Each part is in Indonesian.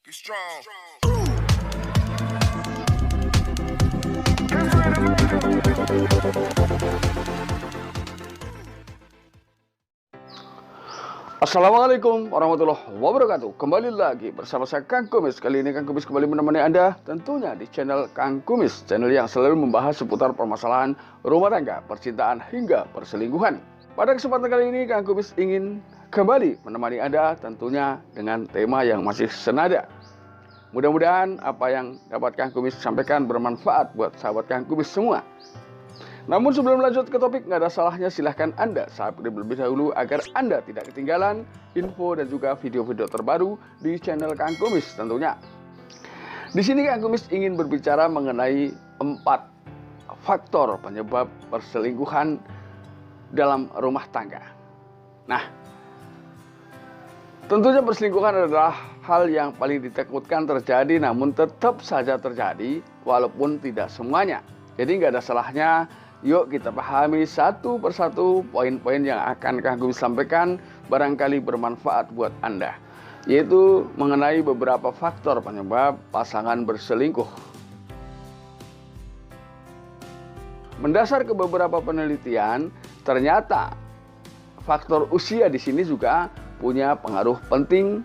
Be strong. Assalamualaikum warahmatullahi wabarakatuh. Kembali lagi bersama saya Kang Kumis. Kali ini Kang Kumis kembali menemani Anda tentunya di channel Kang Kumis, channel yang selalu membahas seputar permasalahan rumah tangga, percintaan hingga perselingkuhan. Pada kesempatan kali ini Kang Kumis ingin kembali menemani Anda tentunya dengan tema yang masih senada. Mudah-mudahan apa yang dapat Kang Kumis sampaikan bermanfaat buat sahabat Kang Kumis semua. Namun sebelum lanjut ke topik, nggak ada salahnya silahkan Anda subscribe terlebih dahulu agar Anda tidak ketinggalan info dan juga video-video terbaru di channel Kang Kumis tentunya. Di sini Kang Kumis ingin berbicara mengenai 4 faktor penyebab perselingkuhan dalam rumah tangga. Nah, tentunya perselingkuhan adalah hal yang paling ditakutkan terjadi, namun tetap saja terjadi walaupun tidak semuanya. Jadi nggak ada salahnya, yuk kita pahami satu persatu poin-poin yang akan Kang Kumis sampaikan, barangkali bermanfaat buat Anda. Yaitu mengenai beberapa faktor penyebab pasangan berselingkuh. Mendasar ke beberapa penelitian, ternyata faktor usia di sini juga punya pengaruh penting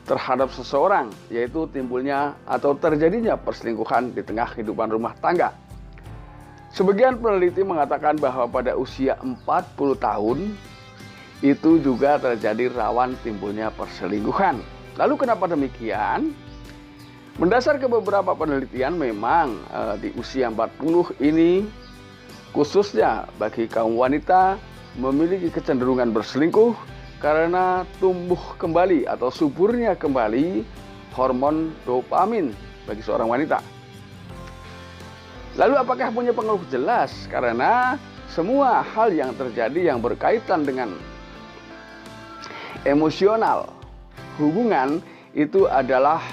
terhadap seseorang, yaitu timbulnya atau terjadinya perselingkuhan di tengah kehidupan rumah tangga. Sebagian peneliti mengatakan bahwa pada usia 40 tahun itu juga terjadi rawan timbulnya perselingkuhan. Lalu kenapa demikian? Mendasar ke beberapa penelitian, memang di usia 40 ini khususnya bagi kaum wanita memiliki kecenderungan berselingkuh karena tumbuh kembali atau suburnya kembali hormon dopamin bagi seorang wanita. Lalu apakah punya pengaruh? Jelas, karena semua hal yang terjadi yang berkaitan dengan emosional hubungan itu adalah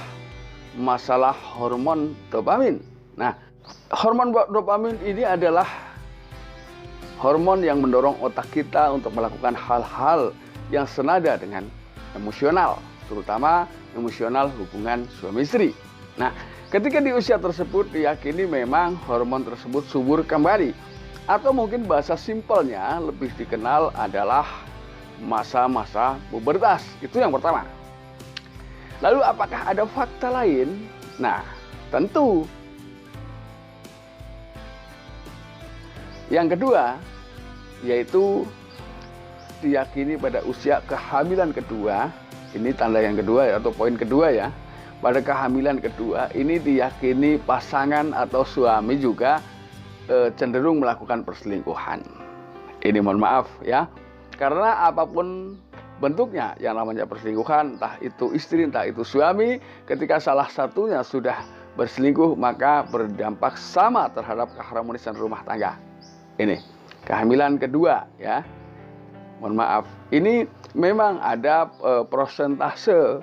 masalah hormon dopamin. Nah, hormon dopamin ini adalah hormon yang mendorong otak kita untuk melakukan hal-hal yang senada dengan emosional, terutama emosional hubungan suami istri. Nah, ketika di usia tersebut diyakini memang hormon tersebut subur kembali, atau mungkin bahasa simpelnya lebih dikenal adalah masa-masa pubertas. Itu yang pertama. Lalu apakah ada fakta lain? Nah, tentu. Yang kedua, yaitu diyakini pada usia kehamilan kedua. Ini tanda yang kedua ya, atau poin kedua ya. Pada kehamilan kedua ini diyakini pasangan atau suami juga cenderung melakukan perselingkuhan. Ini mohon maaf ya, karena apapun bentuknya yang namanya perselingkuhan, entah itu istri entah itu suami, ketika salah satunya sudah berselingkuh maka berdampak sama terhadap keharmonisan rumah tangga. Ini kehamilan kedua ya. Mohon maaf, ini memang ada prosentase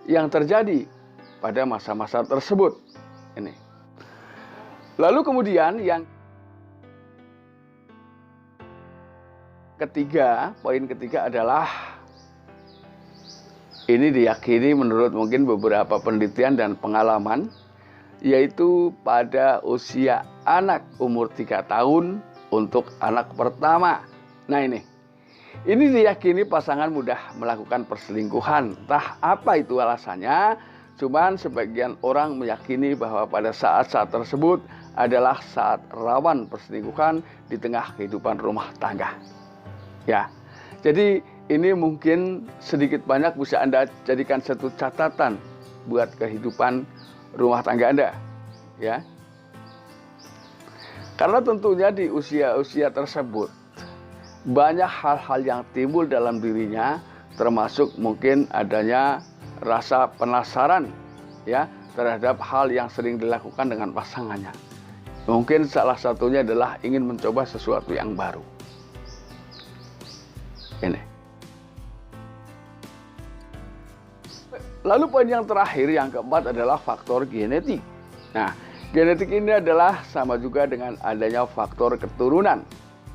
yang terjadi pada masa-masa tersebut. Ini. Lalu kemudian yang ketiga, poin ketiga adalah ini diyakini menurut mungkin beberapa penelitian dan pengalaman, yaitu pada usia anak umur 3 tahun untuk anak pertama. Nah ini diyakini pasangan mudah melakukan perselingkuhan. Entah apa itu alasannya, cuman sebagian orang meyakini bahwa pada saat-saat tersebut adalah saat rawan perselingkuhan di tengah kehidupan rumah tangga. Ya, jadi ini mungkin sedikit banyak bisa Anda jadikan satu catatan buat kehidupan rumah tangga Anda. Ya, karena tentunya di usia-usia tersebut banyak hal-hal yang timbul dalam dirinya, termasuk mungkin adanya rasa penasaran ya terhadap hal yang sering dilakukan dengan pasangannya. Mungkin salah satunya adalah ingin mencoba sesuatu yang baru. Ini. Lalu poin yang terakhir, yang keempat adalah faktor genetik. Nah, genetik ini adalah sama juga dengan adanya faktor keturunan.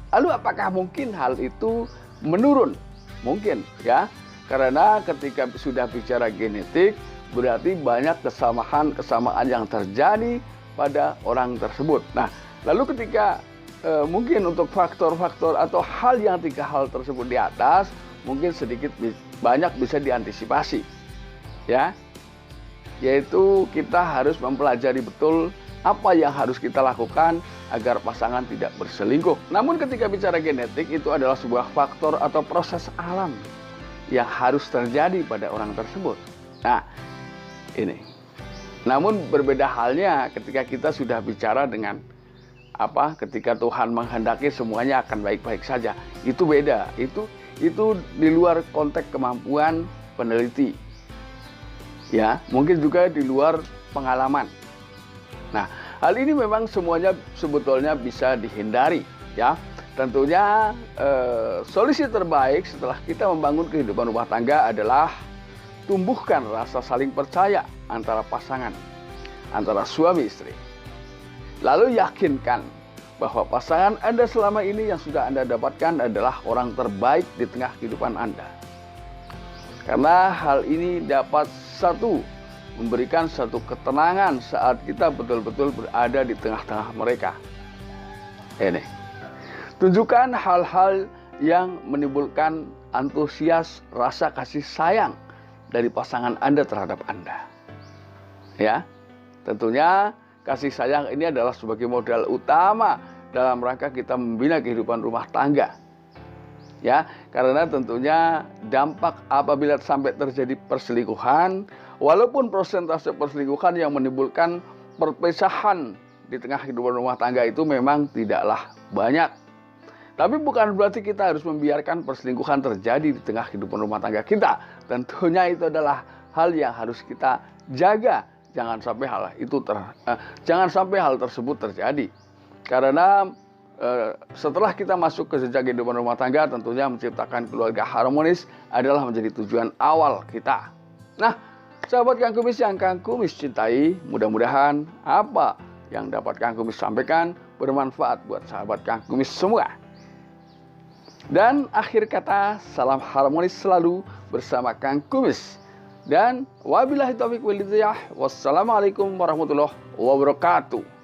Lalu apakah mungkin hal itu menurun? Mungkin ya. Karena ketika sudah bicara genetik, berarti banyak kesamaan yang terjadi pada orang tersebut. Nah, lalu ketika mungkin untuk faktor-faktor atau hal yang 3 hal tersebut di atas, mungkin sedikit banyak bisa diantisipasi. Ya, yaitu kita harus mempelajari betul apa yang harus kita lakukan agar pasangan tidak berselingkuh. Namun ketika bicara genetik, itu adalah sebuah faktor atau proses alam yang harus terjadi pada orang tersebut. Nah, ini. Namun berbeda halnya ketika kita sudah bicara dengan ketika Tuhan menghendaki semuanya akan baik-baik saja. Itu beda. Itu di luar konteks kemampuan peneliti. Ya, mungkin juga di luar pengalaman. Nah, hal ini memang semuanya sebetulnya bisa dihindari, ya. Tentunya solusi terbaik setelah kita membangun kehidupan rumah tangga adalah tumbuhkan rasa saling percaya antara pasangan, antara suami istri. Lalu yakinkan bahwa pasangan Anda selama ini yang sudah Anda dapatkan adalah orang terbaik di tengah kehidupan Anda. Karena hal ini dapat memberikan satu ketenangan saat kita betul-betul berada di tengah-tengah mereka. Ini. Tunjukkan hal-hal yang menimbulkan antusias rasa kasih sayang dari pasangan Anda terhadap Anda. Ya, tentunya kasih sayang ini adalah sebagai modal utama dalam rangka kita membina kehidupan rumah tangga. Ya, karena tentunya dampak apabila sampai terjadi perselingkuhan, walaupun persentase perselingkuhan yang menimbulkan perpecahan di tengah kehidupan rumah tangga itu memang tidaklah banyak. Tapi bukan berarti kita harus membiarkan perselingkuhan terjadi di tengah kehidupan rumah tangga kita. Tentunya itu adalah hal yang harus kita jaga. Jangan sampai hal tersebut terjadi. Karena setelah kita masuk ke jenjang kehidupan rumah tangga, tentunya menciptakan keluarga harmonis adalah menjadi tujuan awal kita. Nah, sahabat Kang Kumis yang Kang Kumis cintai, mudah-mudahan apa yang dapat Kang Kumis sampaikan bermanfaat buat sahabat Kang Kumis semua. Dan akhir kata, salam harmonis selalu bersama Kang Kumis. Dan wabillahi taufiq wal hidayah. Wassalamualaikum warahmatullahi wabarakatuh.